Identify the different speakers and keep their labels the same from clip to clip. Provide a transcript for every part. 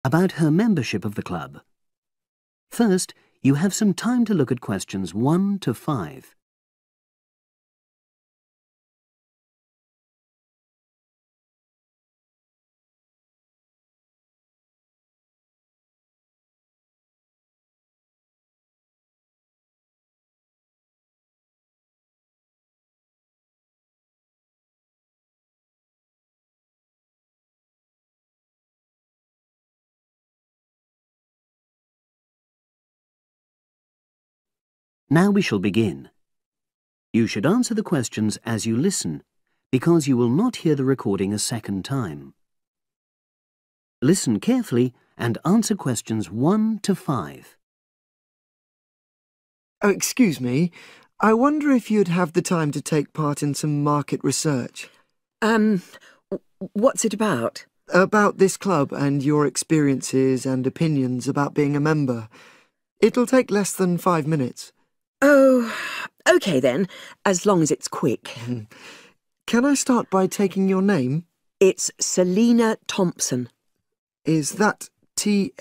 Speaker 1: about her membership of the club. First, you have some time to look at questions 1 to 5. Now we shall begin. You should answer the questions as you listen, because you will not hear the recording a second time. Listen carefully and answer questions 1 to 5.
Speaker 2: Oh, excuse me. I wonder if you'd have the time to take part in some market research.
Speaker 3: What's it about?
Speaker 2: About this club and your experiences and opinions about being a member. It'll take less than 5 minutes.
Speaker 3: Oh, OK then, as long as it's quick.
Speaker 2: Can I start by taking your name?
Speaker 3: It's Selina Thompson.
Speaker 2: Is that Thompson?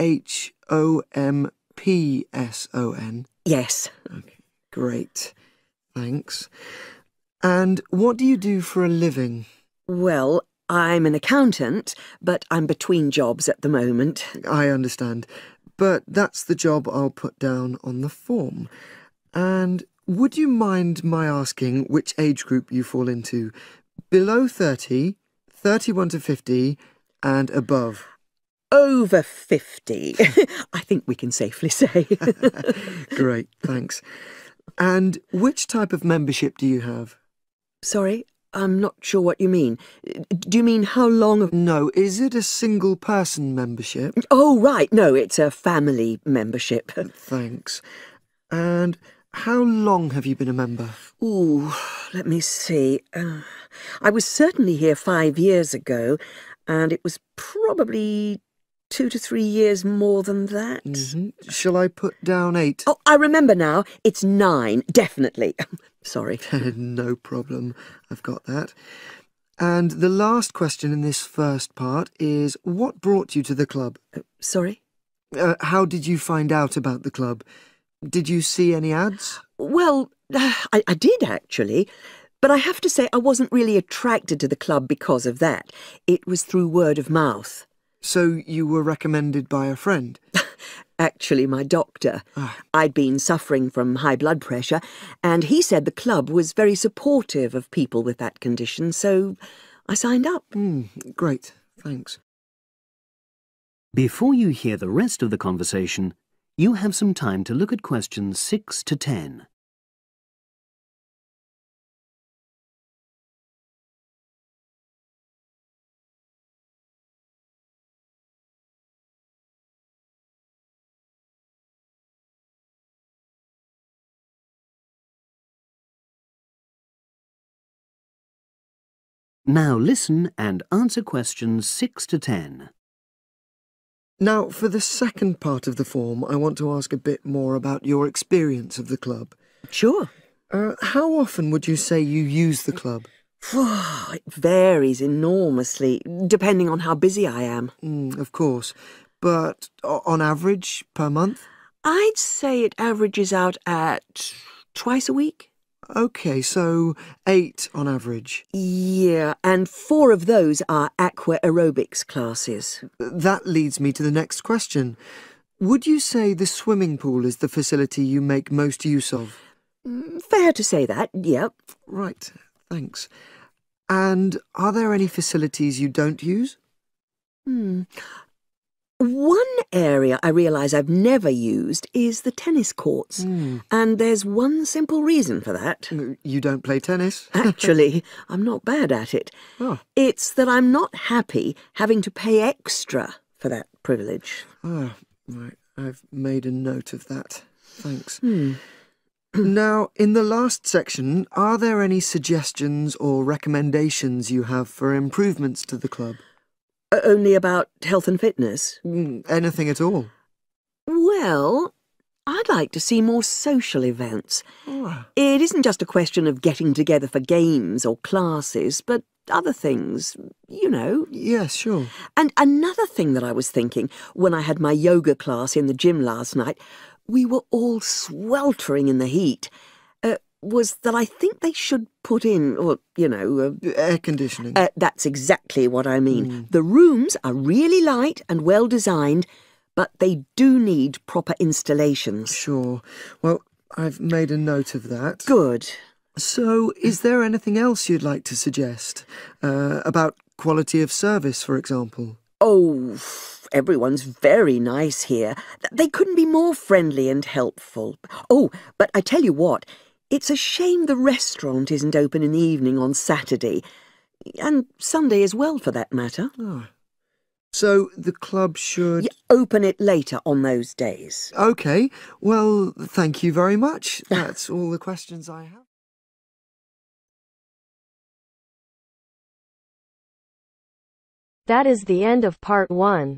Speaker 3: Yes.
Speaker 2: Okay, great. Thanks. And what do you do for a living?
Speaker 3: Well, I'm an accountant, but I'm between jobs at the moment.
Speaker 2: I understand. But that's the job I'll put down on the form. And would you mind my asking which age group you fall into? Below 30, 31 to 50, and above?
Speaker 3: Over 50, I think we can safely say.
Speaker 2: Great, thanks. And which type of membership do you have?
Speaker 3: Sorry, I'm not sure what you mean. Do you mean how long?
Speaker 2: No, is it a single-person membership?
Speaker 3: Oh, right, no, it's a family membership.
Speaker 2: Thanks. And how long have you been a member?
Speaker 3: Ooh, let me see. I was certainly here 5 years ago, and it was probably 2 to 3 years more than that.
Speaker 2: Shall I put down 8?
Speaker 3: Oh, I remember now. It's 9, definitely. Sorry.
Speaker 2: No problem. I've got that. And the last question in this first part is, what brought you to the club?
Speaker 3: Sorry?
Speaker 2: How did you find out about the club? Did you see any ads?
Speaker 3: Well, I did actually, but I have to say I wasn't really attracted to the club because of that. It was through word of mouth.
Speaker 2: So you were recommended by a friend?
Speaker 3: Actually, my doctor. I'd been suffering from high blood pressure, and he said the club was very supportive of people with that condition, so I signed up.
Speaker 2: Great, thanks.
Speaker 1: Before you hear the rest of the conversation, you have some time to look at questions 6 to 10. Now listen and answer questions 6 to 10.
Speaker 2: Now, for the second part of the form, I want to ask a bit more about your experience of the club.
Speaker 3: Sure.
Speaker 2: How often would you say you use the club?
Speaker 3: It varies enormously, depending on how busy I am.
Speaker 2: Of course. But on average, per month?
Speaker 3: I'd say it averages out at twice a week.
Speaker 2: OK, so 8 on average.
Speaker 3: Yeah, and 4 of those are aqua aerobics classes.
Speaker 2: That leads me to the next question. Would you say the swimming pool is the facility you make most use of?
Speaker 3: Fair to say that, yep.
Speaker 2: Right, thanks. And are there any facilities you don't use?
Speaker 3: One area I realise I've never used is the tennis courts. And there's one simple reason for that.
Speaker 2: You don't play tennis?
Speaker 3: Actually, I'm not bad at it.
Speaker 2: Oh.
Speaker 3: It's that I'm not happy having to pay extra for that privilege.
Speaker 2: Oh, right. I've made a note of that. Thanks. Now, in the last section, are there any suggestions or recommendations you have for improvements to the club?
Speaker 3: Only about health and fitness?
Speaker 2: Anything at all?
Speaker 3: Well, I'd like to see more social events. It isn't just a question of getting together for games or classes, but other things, you know.
Speaker 2: Yes, sure.
Speaker 3: And another thing that I was thinking when I had my yoga class in the gym last night, we were all sweltering in the heat, was that I think they should put in, or, you know...
Speaker 2: air conditioning.
Speaker 3: That's exactly what I mean. The rooms are really light and well designed, but they do need proper installations.
Speaker 2: Sure. Well, I've made a note of that.
Speaker 3: Good.
Speaker 2: So, is there anything else you'd like to suggest? About quality of service, for example?
Speaker 3: Oh, everyone's very nice here. They couldn't be more friendly and helpful. Oh, but I tell you what, it's a shame the restaurant isn't open in the evening on Saturday, and Sunday as well, for that matter.
Speaker 2: Oh. So the club should...
Speaker 3: open it later on those days.
Speaker 2: OK. Well, thank you very much. That's all the questions I have.
Speaker 4: That is the end of part 1.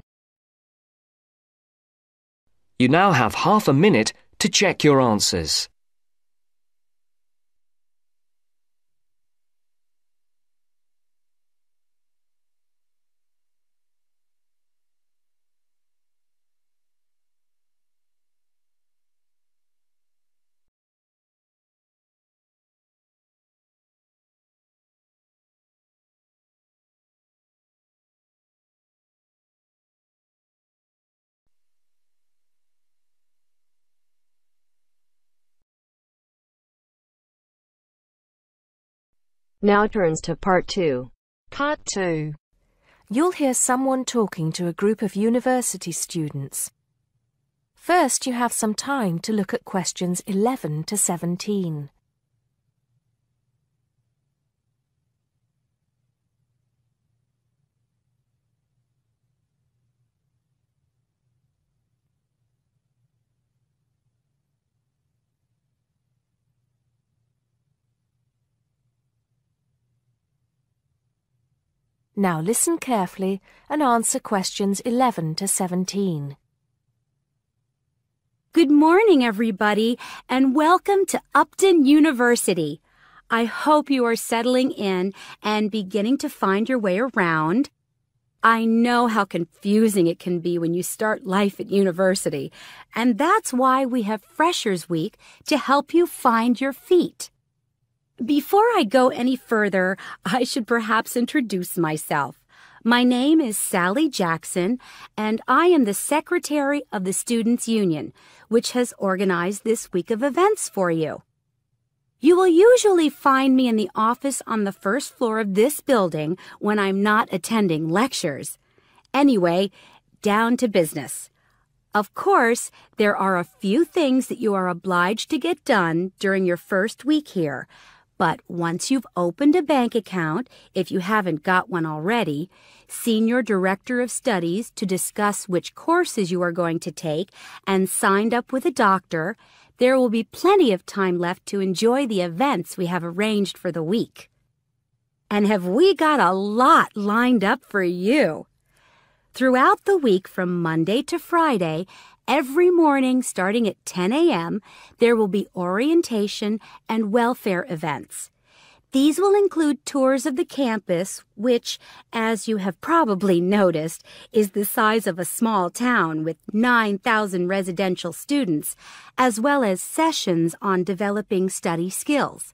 Speaker 5: You now have half a minute to check your answers.
Speaker 4: Now turns to part 2.
Speaker 6: Part 2. You'll hear someone talking to a group of university students. First, you have some time to look at questions 11 to 17. Now listen carefully and answer questions 11 to 17.
Speaker 7: Good morning, everybody, and welcome to Upton University. I hope you are settling in and beginning to find your way around. I know how confusing it can be when you start life at university, and that's why we have Freshers Week to help you find your feet. Before I go any further, I should perhaps introduce myself. My name is Sally Jackson, and I am the Secretary of the Students' Union, which has organized this week of events for you. You will usually find me in the office on the first floor of this building when I'm not attending lectures. Anyway, down to business. Of course, there are a few things that you are obliged to get done during your first week here. But once you've opened a bank account, if you haven't got one already, seen your director of studies to discuss which courses you are going to take, and signed up with a doctor, there will be plenty of time left to enjoy the events we have arranged for the week. And have we got a lot lined up for you? Throughout the week from Monday to Friday, every morning starting at 10 a.m., there will be orientation and welfare events. These will include tours of the campus, which, as you have probably noticed, is the size of a small town with 9,000 residential students, as well as sessions on developing study skills.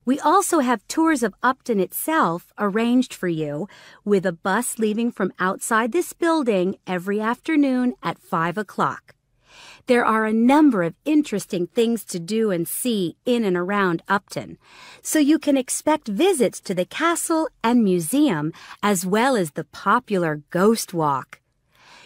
Speaker 7: We also have tours of Upton itself arranged for you, with a bus leaving from outside this building every afternoon at 5 o'clock. There are a number of interesting things to do and see in and around Upton, so you can expect visits to the castle and museum as well as the popular Ghost Walk.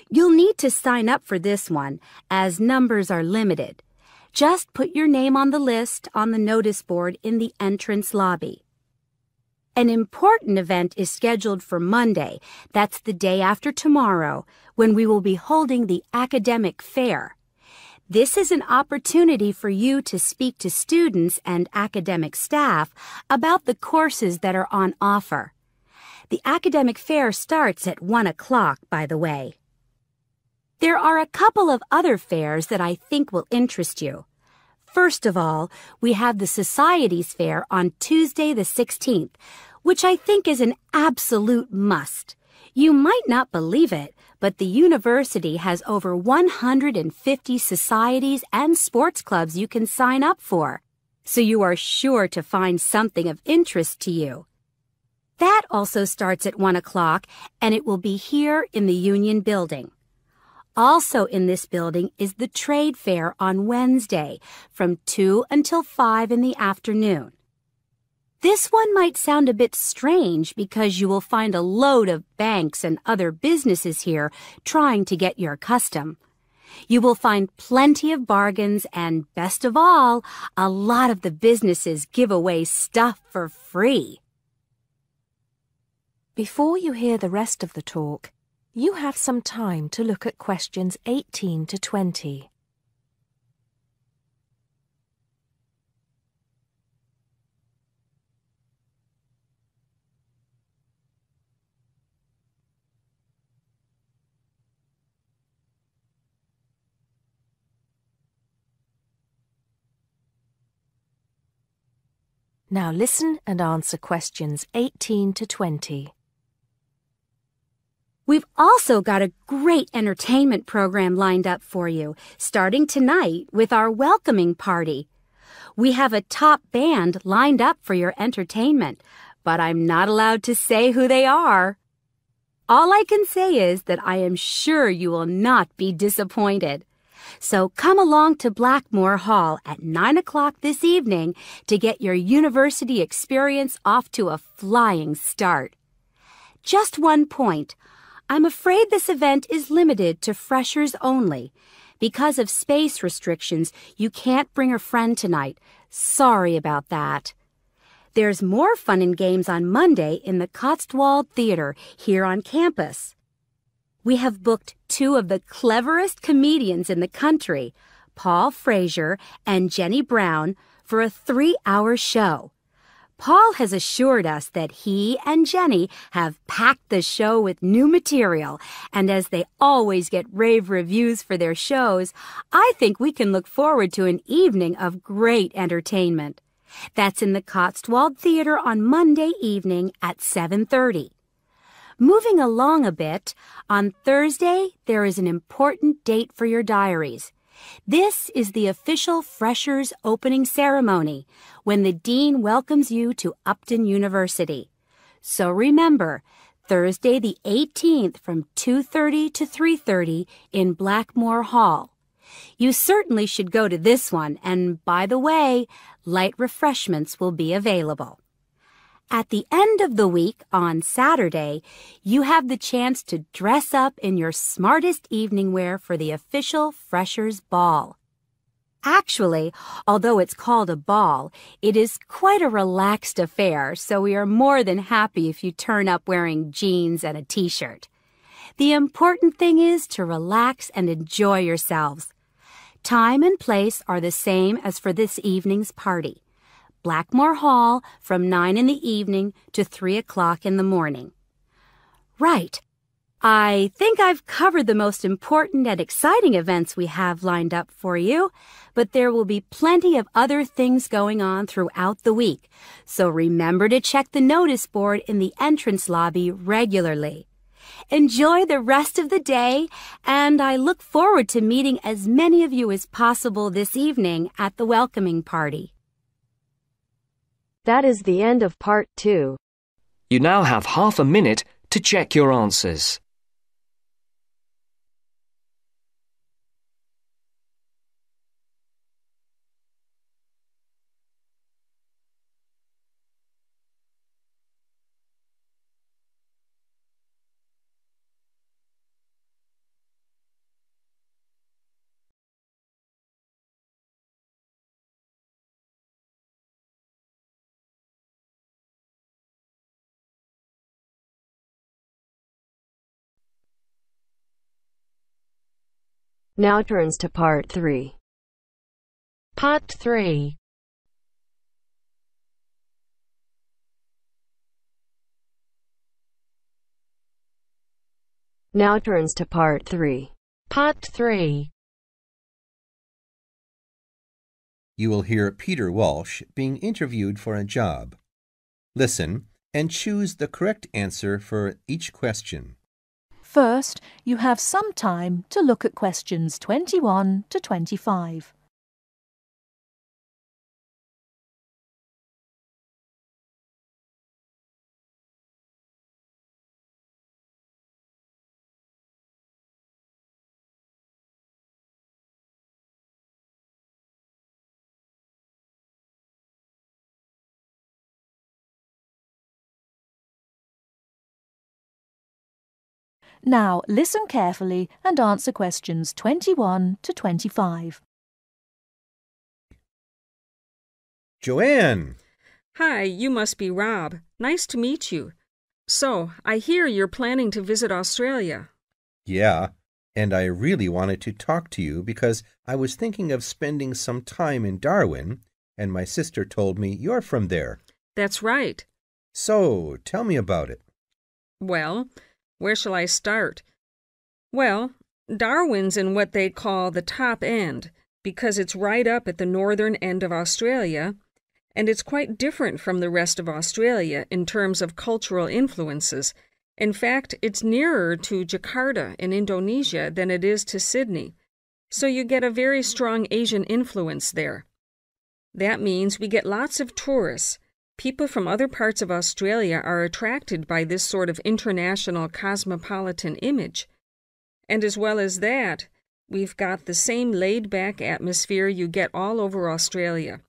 Speaker 7: You'll need to sign up for this one, as numbers are limited. Just put your name on the list on the notice board in the entrance lobby. An important event is scheduled for Monday, that's the day after tomorrow, when we will be holding the academic fair. This is an opportunity for you to speak to students and academic staff about the courses that are on offer. The academic fair starts at 1 o'clock, by the way. There are a couple of other fairs that I think will interest you. First of all, we have the Societies Fair on Tuesday the 16th, which I think is an absolute must. You might not believe it, but the university has over 150 societies and sports clubs you can sign up for, so you are sure to find something of interest to you. That also starts at 1 o'clock, and it will be here in the Union Building. Also in this building is the trade fair on Wednesday from 2 until 5 in the afternoon. This one might sound a bit strange because you will find a load of banks and other businesses here trying to get your custom. You will find plenty of bargains and, best of all, a lot of the businesses give away stuff for free.
Speaker 6: Before you hear the rest of the talk, you have some time to look at questions 18 to 20. Now listen and answer questions 18 to 20.
Speaker 7: We've also got a great entertainment program lined up for you, starting tonight with our welcoming party. We have a top band lined up for your entertainment, but I'm not allowed to say who they are. All I can say is that I am sure you will not be disappointed. So come along to Blackmore Hall at 9 o'clock this evening to get your university experience off to a flying start. Just one point. I'm afraid this event is limited to freshers only. Because of space restrictions, you can't bring a friend tonight. Sorry about that. There's more fun and games on Monday in the Cotswold Theater here on campus. We have booked two of the cleverest comedians in the country, Paul Frazier and Jenny Brown, for a 3-hour show. Paul has assured us that he and Jenny have packed the show with new material, and as they always get rave reviews for their shows, I think we can look forward to an evening of great entertainment. That's in the Cotswold Theater on Monday evening at 7:30. Moving along a bit, on Thursday there is an important date for your diaries. This is the official Freshers opening ceremony, when the Dean welcomes you to Upton University. So remember, Thursday the 18th from 2:30 to 3:30 in Blackmore Hall. You certainly should go to this one, and by the way, light refreshments will be available. At the end of the week, on Saturday, you have the chance to dress up in your smartest evening wear for the official Freshers' Ball. Actually, although it's called a ball, it is quite a relaxed affair, so we are more than happy if you turn up wearing jeans and a t-shirt. The important thing is to relax and enjoy yourselves. Time and place are the same as for this evening's party. Blackmore Hall from 9 in the evening to 3 o'clock in the morning. Right. I think I've covered the most important and exciting events we have lined up for you, but there will be plenty of other things going on throughout the week, so remember to check the notice board in the entrance lobby regularly. Enjoy the rest of the day, and I look forward to meeting as many of you as possible this evening at the welcoming party.
Speaker 4: That is the end of part 2.
Speaker 5: You now have half a minute to check your answers.
Speaker 4: Now turns to part 3.
Speaker 6: Part 3.
Speaker 4: Now turns to part 3.
Speaker 6: Part 3.
Speaker 8: You will hear Peter Walsh being interviewed for a job. Listen and choose the correct answer for each question.
Speaker 9: First, you have some time to look at questions 21 to 25. Now, listen carefully and answer questions 21 to 25.
Speaker 8: Joanne!
Speaker 10: Hi, you must be Rob. Nice to meet you. So, I hear you're planning to visit Australia.
Speaker 8: Yeah, and I really wanted to talk to you because I was thinking of spending some time in Darwin, and my sister told me you're from there.
Speaker 10: That's right.
Speaker 8: So, tell me about it.
Speaker 10: Well, where shall I start? Well, Darwin's in what they call the top end, because it's right up at the northern end of Australia, and it's quite different from the rest of Australia in terms of cultural influences. In fact, it's nearer to Jakarta in Indonesia than it is to Sydney, so you get a very strong Asian influence there. That means we get lots of tourists. People from other parts of Australia are attracted by this sort of international cosmopolitan image. And as well as that, we've got the same laid-back atmosphere you get all over Australia.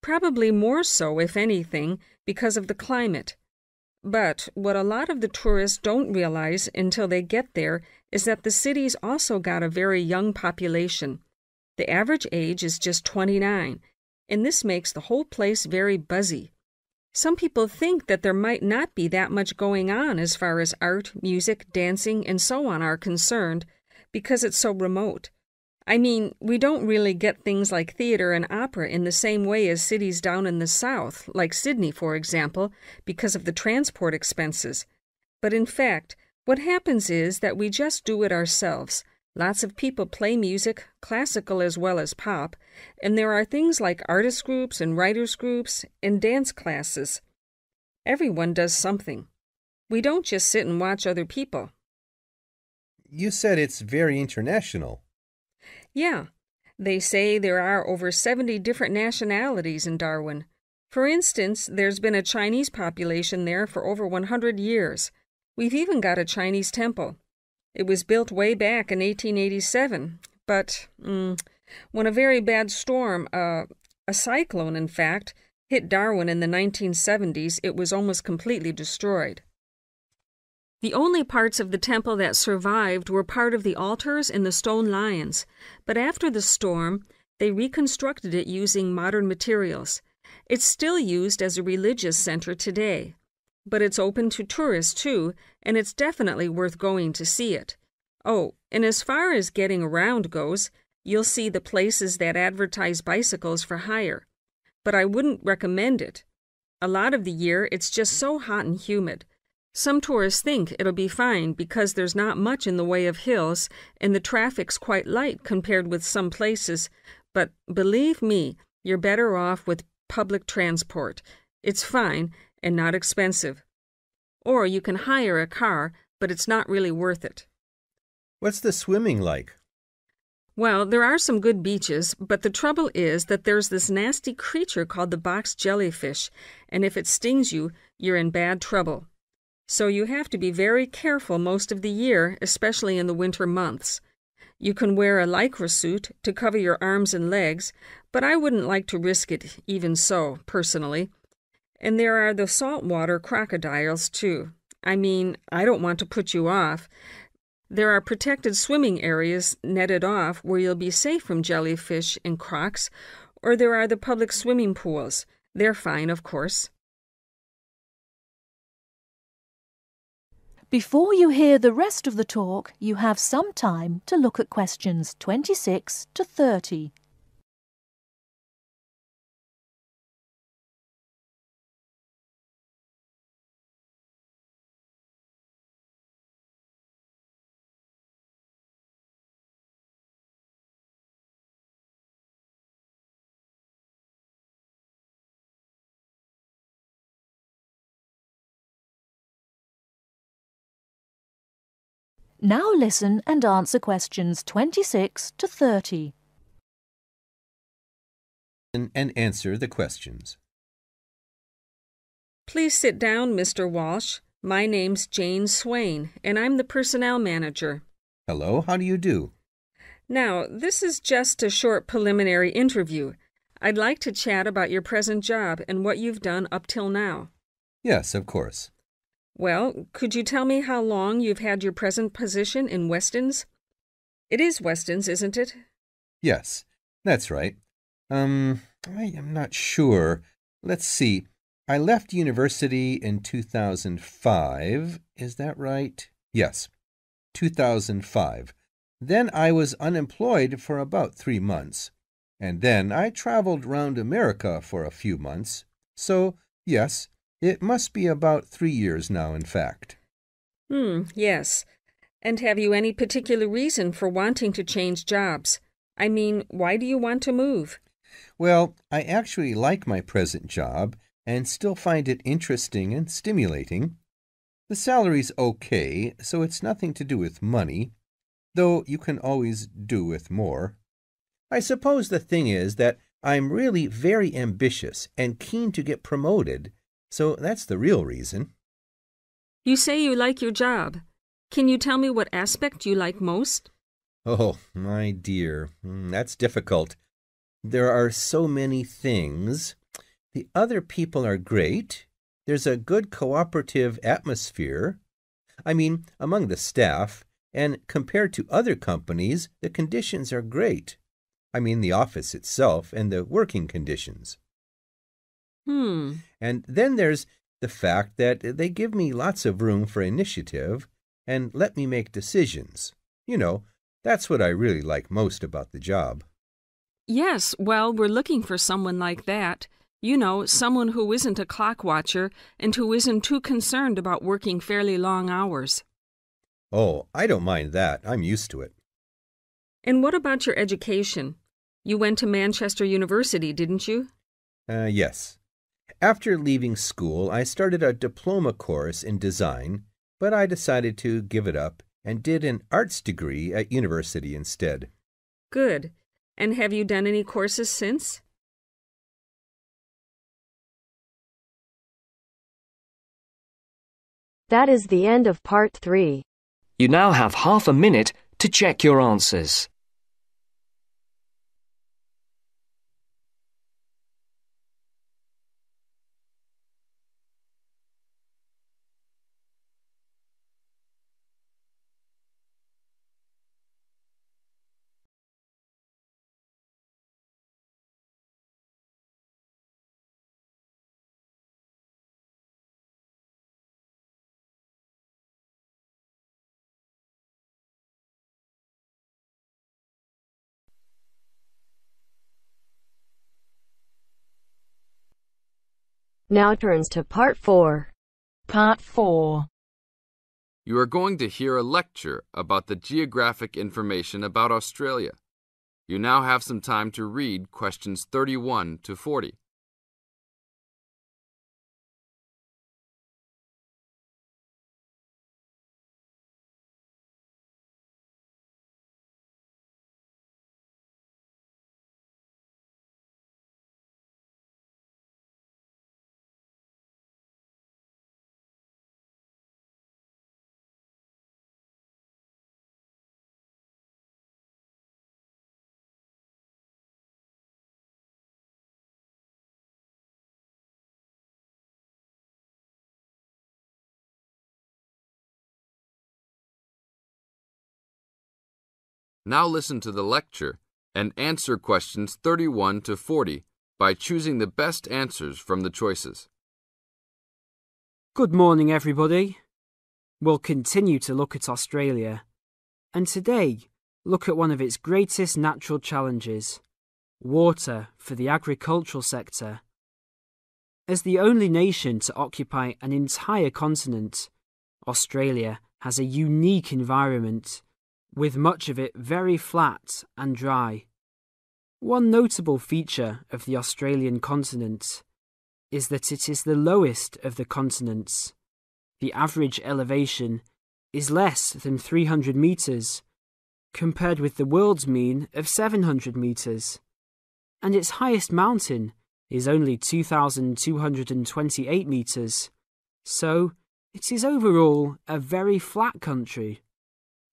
Speaker 10: Probably more so, if anything, because of the climate. But what a lot of the tourists don't realize until they get there is that the city's also got a very young population. The average age is just 29, and this makes the whole place very buzzy. Some people think that there might not be that much going on as far as art, music, dancing, and so on are concerned, because it's so remote. I mean, we don't really get things like theater and opera in the same way as cities down in the south, like Sydney, for example, because of the transport expenses. But in fact, what happens is that we just do it ourselves. Lots of people play music, classical as well as pop, and there are things like artist groups and writers groups and dance classes. Everyone does something. We don't just sit and watch other people.
Speaker 8: You said it's very international.
Speaker 10: Yeah, they say there are over 70 different nationalities in Darwin. For instance, there's been a Chinese population there for over 100 years. We've even got a Chinese temple. It was built way back in 1887, but when a very bad storm, a cyclone in fact, hit Darwin in the 1970s, it was almost completely destroyed. The only parts of the temple that survived were part of the altars and the stone lions, but after the storm, they reconstructed it using modern materials. It's still used as a religious center today. But it's open to tourists, too, and it's definitely worth going to see it. Oh, and as far as getting around goes, you'll see the places that advertise bicycles for hire. But I wouldn't recommend it. A lot of the year, it's just so hot and humid. Some tourists think it'll be fine because there's not much in the way of hills, and the traffic's quite light compared with some places. But believe me, you're better off with public transport. It's fine and not expensive. Or you can hire a car, but it's not really worth it.
Speaker 8: What's the swimming like?
Speaker 10: Well, there are some good beaches, but the trouble is that there's this nasty creature called the box jellyfish, and if it stings you, you're in bad trouble. So you have to be very careful most of the year, especially in the winter months. You can wear a lycra suit to cover your arms and legs, but I wouldn't like to risk it even so, personally. And there are the saltwater crocodiles, too. I mean, I don't want to put you off. There are protected swimming areas netted off where you'll be safe from jellyfish and crocs, or there are the public swimming pools. They're fine, of course.
Speaker 9: Before you hear the rest of the talk, you have some time to look at questions 26 to 30. Now listen and answer questions 26 to 30.
Speaker 8: And answer the questions.
Speaker 10: Please sit down, Mr. Walsh. My name's Jane Swain, and I'm the personnel manager.
Speaker 8: Hello, how do you do?
Speaker 10: Now, this is just a short preliminary interview. I'd like to chat about your present job and what you've done up till now.
Speaker 8: Yes, of course.
Speaker 10: Well, could you tell me how long you've had your present position in Weston's? It is Weston's, isn't it?
Speaker 8: Yes, that's right. I am not sure. Let's see. I left university in 2005. Is that right? Yes, 2005. Then I was unemployed for about 3 months. And then I traveled round America for a few months. So, yes, it must be about 3 years now, in fact.
Speaker 10: Yes. And have you any particular reason for wanting to change jobs? I mean, why do you want to move?
Speaker 8: Well, I actually like my present job and still find it interesting and stimulating. The salary's okay, so it's nothing to do with money, though you can always do with more. I suppose the thing is that I'm really very ambitious and keen to get promoted, so that's the real reason.
Speaker 10: You say you like your job. Can you tell me what aspect you like most?
Speaker 8: Oh, my dear, that's difficult. There are so many things. The other people are great. There's a good cooperative atmosphere. I mean, among the staff, and compared to other companies, the conditions are great. I mean, the office itself and the working conditions. And then there's the fact that they give me lots of room for initiative and let me make decisions. You know, that's what I really like most about the job.
Speaker 10: Yes, well, we're looking for someone like that. You know, someone who isn't a clock watcher and who isn't too concerned about working fairly long hours.
Speaker 8: Oh, I don't mind that. I'm used to it.
Speaker 10: And what about your education? You went to Manchester University, didn't you?
Speaker 8: Yes. After leaving school, I started a diploma course in design, but I decided to give it up and did an arts degree at university instead.
Speaker 10: Good. And have you done any courses since?
Speaker 4: That is the end of part 3.
Speaker 5: You now have half a minute to check your answers.
Speaker 4: Now turns to part 4.
Speaker 9: Part 4.
Speaker 11: You are going to hear a lecture about the geographic information about Australia. You now have some time to read questions 31 to 40. Now listen to the lecture and answer questions 31 to 40 by choosing the best answers from the choices.
Speaker 12: Good morning, everybody. We'll continue to look at Australia, and today look at one of its greatest natural challenges, water for the agricultural sector. As the only nation to occupy an entire continent, Australia has a unique environment, with much of it very flat and dry. One notable feature of the Australian continent is that it is the lowest of the continents. The average elevation is less than 300 metres, compared with the world's mean of 700 metres, and its highest mountain is only 2,228 metres, so it is overall a very flat country.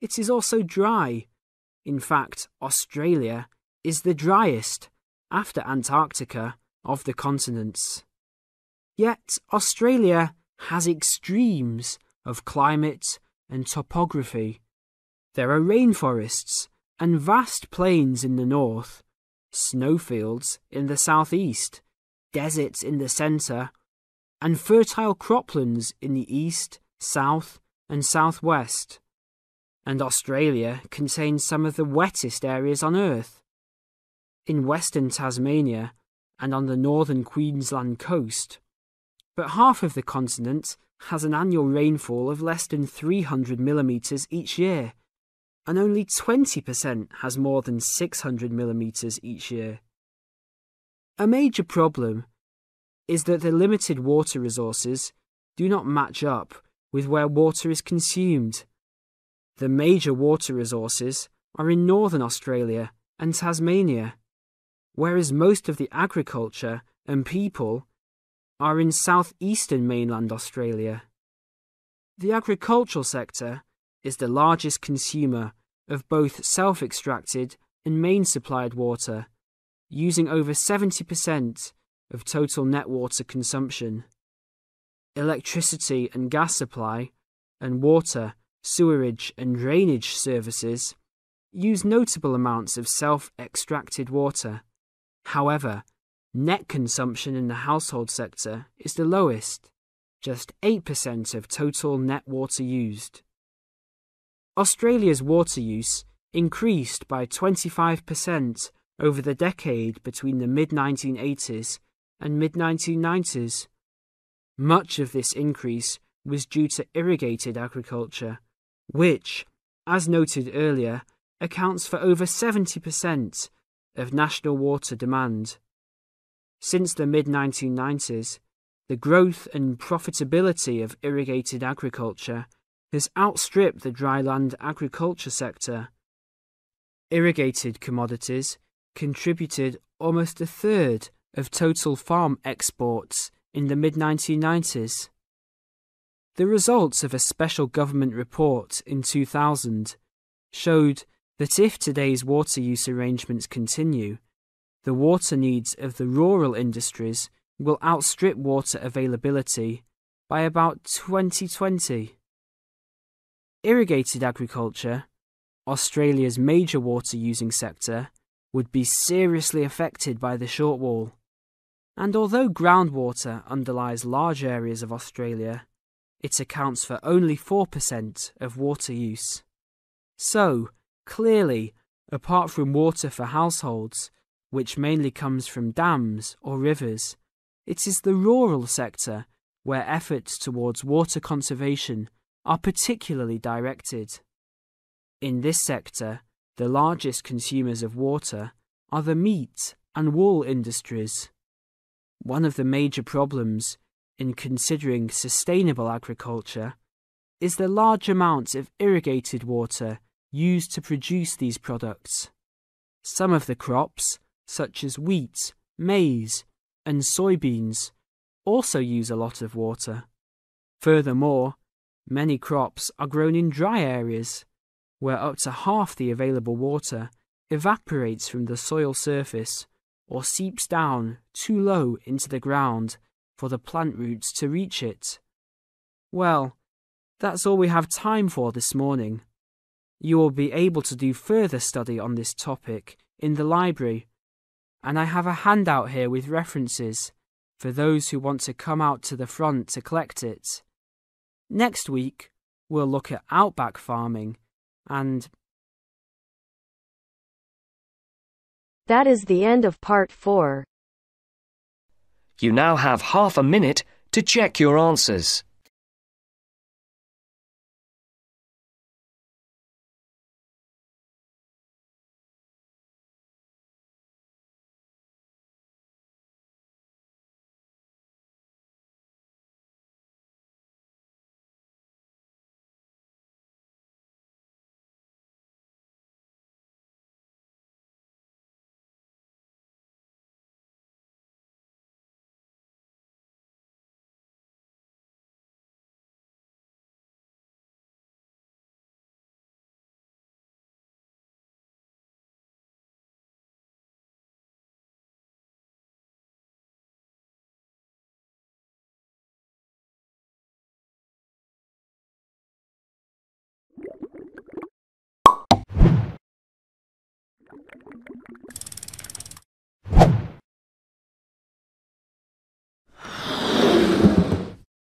Speaker 12: It is also dry. In fact, Australia is the driest, after Antarctica, of the continents. Yet Australia has extremes of climate and topography. There are rainforests and vast plains in the north, snowfields in the southeast, deserts in the centre, and fertile croplands in the east, south, and southwest. And Australia contains some of the wettest areas on Earth. In western Tasmania and on the northern Queensland coast, but half of the continent has an annual rainfall of less than 300 millimetres each year, and only 20% has more than 600 millimetres each year. A major problem is that the limited water resources do not match up with where water is consumed. The major water resources are in northern Australia and Tasmania, whereas most of the agriculture and people are in southeastern mainland Australia. The agricultural sector is the largest consumer of both self-extracted and main-supplied water, using over 70% of total net water consumption. Electricity and gas supply, and water, sewerage and drainage services use notable amounts of self-extracted water. However, net consumption in the household sector is the lowest, just 8% of total net water used. Australia's water use increased by 25% over the decade between the mid-1980s and mid-1990s. Much of this increase was due to irrigated agriculture, which, as noted earlier, accounts for over 70% of national water demand. Since the mid-1990s, the growth and profitability of irrigated agriculture has outstripped the dryland agriculture sector. Irrigated commodities contributed almost a third of total farm exports in the mid-1990s. The results of a special government report in 2000 showed that if today's water use arrangements continue, the water needs of the rural industries will outstrip water availability by about 2020. Irrigated agriculture, Australia's major water-using sector, would be seriously affected by the shortfall. And although groundwater underlies large areas of Australia, it accounts for only 4% of water use. So, clearly, apart from water for households, which mainly comes from dams or rivers, it is the rural sector where efforts towards water conservation are particularly directed. In this sector, the largest consumers of water are the meat and wool industries. One of the major problems in considering sustainable agriculture is the large amounts of irrigated water used to produce these products. Some of the crops, such as wheat, maize, and soybeans, also use a lot of water. Furthermore, many crops are grown in dry areas, where up to half the available water evaporates from the soil surface or seeps down too low into the ground for the plant roots to reach it. Well, that's all we have time for this morning. You will be able to do further study on this topic in the library, and I have a handout here with references for those who want to come out to the front to collect it. Next week, we'll look at outback farming and...
Speaker 4: That is the end of part 4.
Speaker 5: You now have half a minute to check your answers.